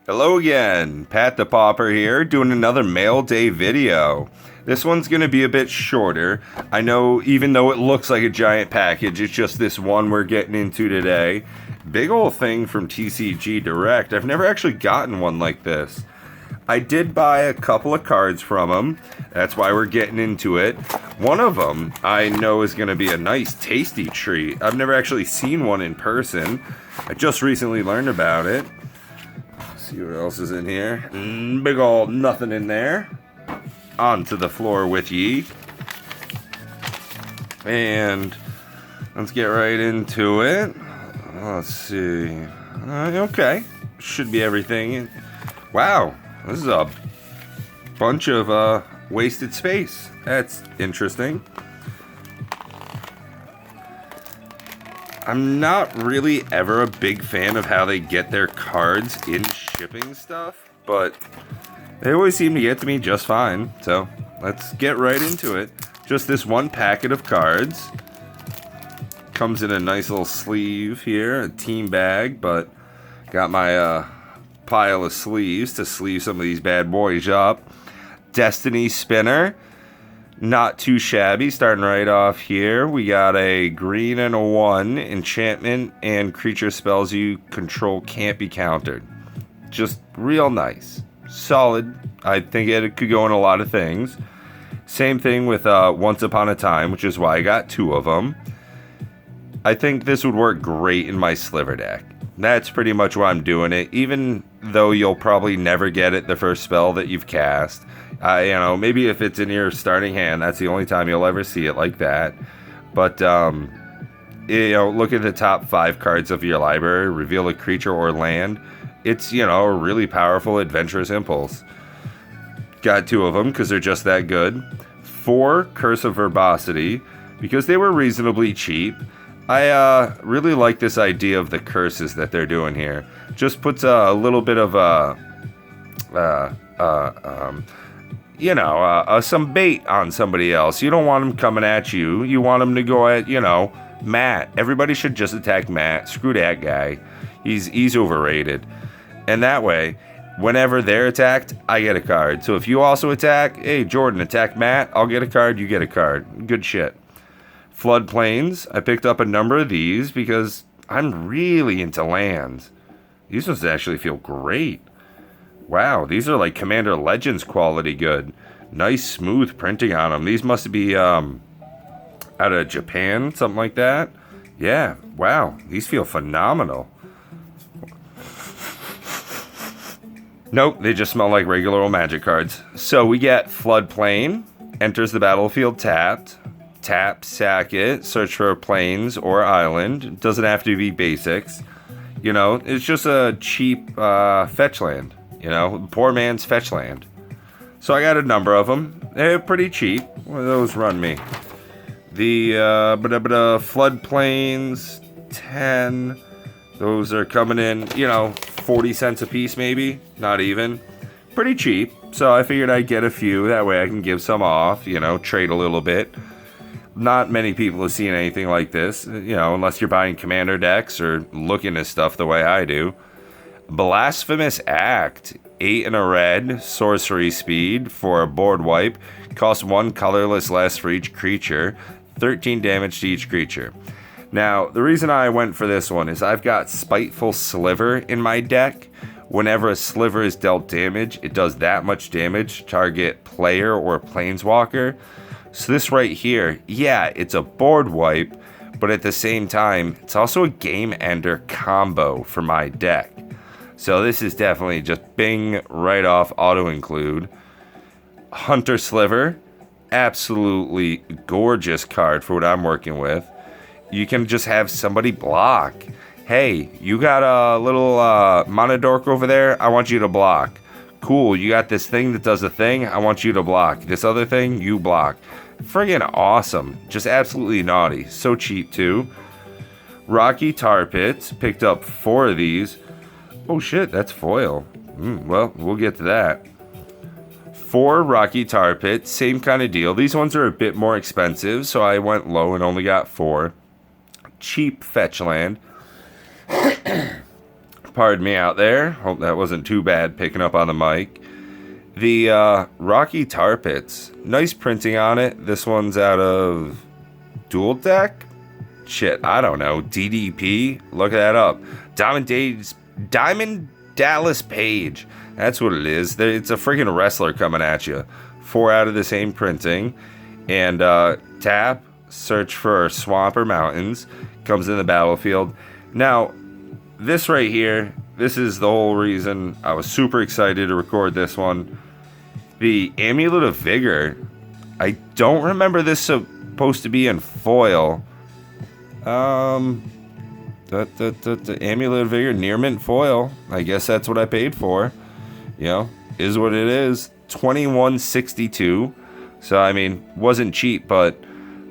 Hello again, Pat the Pauper here, doing another mail day video. This one's going to be a bit shorter. I know even though it looks like a giant package, it's just this one we're getting into today. Big old thing from TCG Direct. I've never actually gotten one like this. I did buy a couple of cards from them. That's why we're getting into it. One of them I know is going to be a nice tasty treat. I've never actually seen one in person. I just recently learned about it. See what else is in here. Big ol' nothing in there. Onto the floor with ye. And let's get right into it. Let's see. Okay. Should be everything. Wow. This is a bunch of wasted space. That's interesting. I'm not really ever a big fan of how they get their cards in shipping stuff, but they always seem to get to me just fine. So let's get right into it. Just this one packet of cards. Comes in a nice little sleeve here, a team bag, but got my pile of sleeves to sleeve some of these bad boys up. Destiny Spinner. Not too shabby. Starting right off here, we got a green and a 1. Enchantment and creature spells you control can't be countered. Just real nice. Solid. I think it could go in a lot of things. Same thing with Once Upon a Time, which is why I got 2 of them. I think this would work great in my Sliver deck. That's pretty much why I'm doing it, even though you'll probably never get it the first spell that you've cast. Maybe if it's in your starting hand, that's the only time you'll ever see it like that. But, look at the top 5 cards of your library, reveal a creature or land. It's, a really powerful adventurous impulse. Got 2 of them because they're just that good. 4 Curse of Verbosity, because they were reasonably cheap. I really like this idea of the curses that they're doing here. Just puts a little bit of some bait on somebody else. You don't want them coming at you. You want them to go at, Matt. Everybody should just attack Matt. Screw that guy. He's overrated. And that way, whenever they're attacked, I get a card. So if you also attack, hey, Jordan, attack Matt, I'll get a card, you get a card. Good shit. Floodplains. I picked up a number of these because I'm really into lands. These ones actually feel great. Wow, these are like Commander Legends quality good. Nice smooth printing on them. These must be out of Japan, something like that. Yeah, wow, these feel phenomenal. Nope, they just smell like regular old Magic cards. So we get Floodplain, enters the battlefield tapped. Tap, sack it, search for a plains or island. Doesn't have to be basics. It's just a cheap fetch land. Poor man's fetch land. So I got a number of them. They're pretty cheap. What do those run me? The floodplains, 10. Those are coming in, 40 cents a piece maybe. Not even. Pretty cheap. So I figured I'd get a few. That way I can give some off, trade a little bit. Not many people have seen anything like this, unless you're buying commander decks or looking at stuff the way I do. Blasphemous Act, 8 and a red, sorcery speed for a board wipe, costs 1 colorless less for each creature, 13 damage to each creature. Now, the reason I went for this one is I've got Spiteful Sliver in my deck. Whenever a sliver is dealt damage, it does that much damage to target player or planeswalker. So this right here, yeah, it's a board wipe, but at the same time, it's also a game ender combo for my deck. So this is definitely just bing, right off, auto include. Hunter Sliver, absolutely gorgeous card for what I'm working with. You can just have somebody block. Hey, you got a little Monodork over there, I want you to block. Cool, you got this thing that does a thing, I want you to block. This other thing, you block. Friggin' awesome. Just absolutely naughty. So cheap, too. Rocky Tar Pits. Picked up 4 of these. Oh, shit. That's foil. Well, we'll get to that. 4 Rocky Tar Pits. Same kind of deal. These ones are a bit more expensive, so I went low and only got 4. Cheap fetch land. Pardon me out there. Hope that wasn't too bad picking up on the mic. The Rocky Tar Pits. Nice printing on it. This one's out of Dual Deck? Shit, I don't know. DDP? Look that up. Diamond Dallas Page. That's what it is. It's a freaking wrestler coming at you. 4 out of the same printing. And tap, search for Swamper Mountains. Comes in the battlefield. Now, this right here, this is the whole reason I was super excited to record this one. The Amulet of Vigor. I don't remember this supposed to be in foil. The Amulet of Vigor, near mint foil. I guess that's what I paid for. You know, is what it is. $21.62. So, I mean, wasn't cheap, but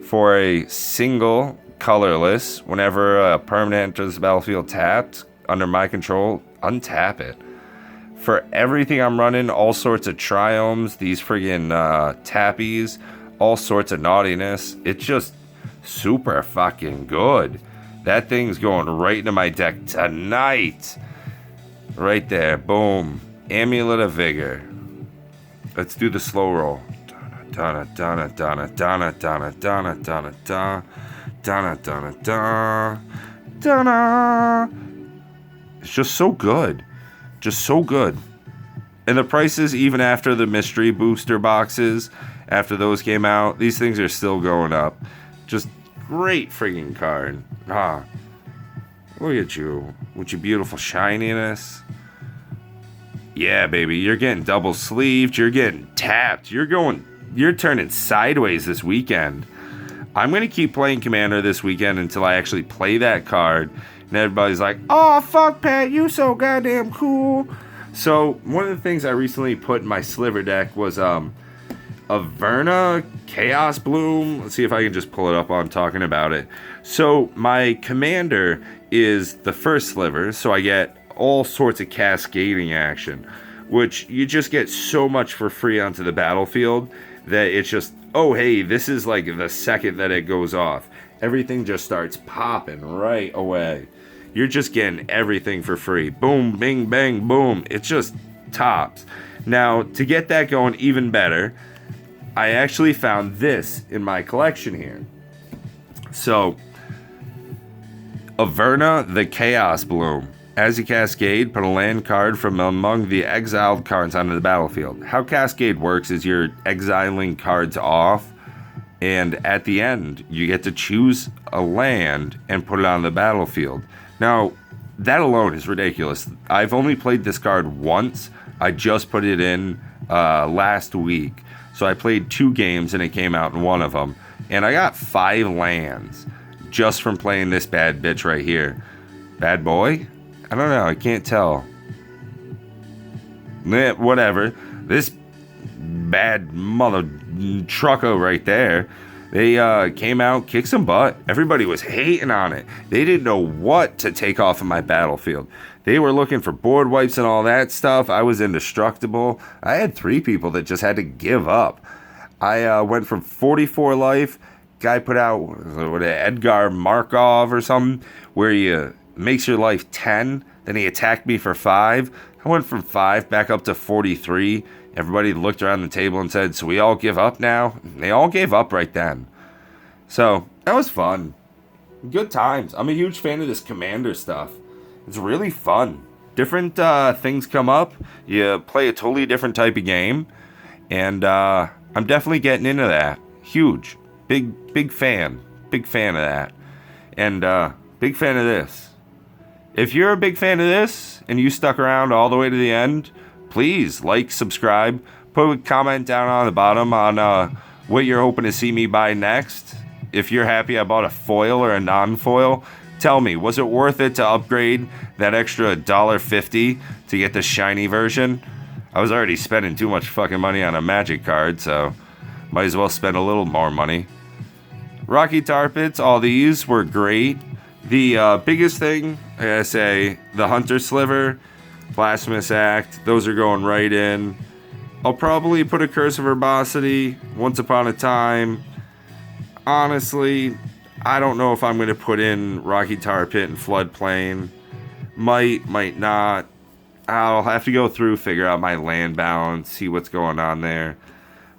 for a single colorless, whenever a permanent enters the battlefield tapped, under my control, untap it. For everything I'm running, all sorts of triomes, these friggin' tappies, all sorts of naughtiness. It's just super fucking good. That thing's going right into my deck tonight. Right there, boom. Amulet of Vigor. Let's do the slow roll. Donna, donna, donna, donna, donna, donna, donna, donna, donna, donna, donna, donna. It's just so good. Just so good. And the prices, even after the mystery booster boxes, after those came out, these things are still going up. Just great friggin' card. Look at you with your beautiful shininess. Yeah, baby, you're getting double sleeved. You're getting tapped. You're turning sideways this weekend. I'm going to keep playing Commander this weekend until I actually play that card. And everybody's like, oh, fuck, Pat, you so goddamn cool. So, one of the things I recently put in my sliver deck was a Verna Chaos Bloom. Let's see if I can just pull it up while I'm talking about it. So, my Commander is the first sliver, so I get all sorts of cascading action, which you just get so much for free onto the battlefield that it's just, oh, hey, this is like the second that it goes off. Everything just starts popping right away. You're just getting everything for free. Boom, bing, bang, boom. It's just tops. Now, to get that going even better, I actually found this in my collection here. So, Averna the Chaos Bloom. As you cascade, put a land card from among the exiled cards onto the battlefield. How Cascade works is you're exiling cards off, and at the end, you get to choose a land and put it on the battlefield. Now, that alone is ridiculous. I've only played this card once. I just put it in last week. So I played 2 games and it came out in one of them. And I got 5 lands just from playing this bad bitch right here. Bad boy? I don't know. I can't tell. Whatever. This bad mother trucko right there. They came out, kicked some butt. Everybody was hating on it. They didn't know what to take off of my battlefield. They were looking for board wipes and all that stuff. I was indestructible. I had 3 people that just had to give up. I went from 44 life. Guy put out Edgar Markov or something, where he makes your life 10. Then he attacked me for 5. I went from 5 back up to 43. Everybody looked around the table and said, so we all give up now? And they all gave up right then. So, that was fun. Good times. I'm a huge fan of this Commander stuff. It's really fun. Different things come up. You play a totally different type of game. And I'm definitely getting into that. Huge. Big fan. Big fan of that. And big fan of this. If you're a big fan of this and you stuck around all the way to the end, please like, subscribe, put a comment down on the bottom on what you're hoping to see me buy next. If you're happy I bought a foil or a non-foil, tell me, was it worth it to upgrade that extra $1.50 to get the shiny version? I was already spending too much fucking money on a Magic card, so might as well spend a little more money. Rocky Tar Pits, all these were great. The biggest thing, I gotta say, the Hunter Sliver, Blasphemous Act, those are going right in. I'll probably put a Curse of Verbosity, Once Upon a Time. Honestly, I don't know if I'm going to put in Rocky Tar Pit and Floodplain. Might not. I'll have to go through, figure out my land balance, see what's going on there.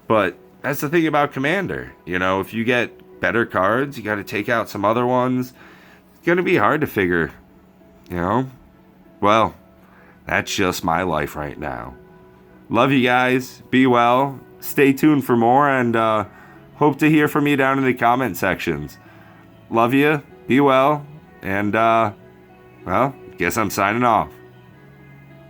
But that's the thing about Commander. You know, if you get better cards, you got to take out some other ones. It's going to be hard to figure, you know? Well, that's just my life right now. Love you guys. Be well. Stay tuned for more, and hope to hear from you down in the comment sections. Love you. Be well. And, well, guess I'm signing off.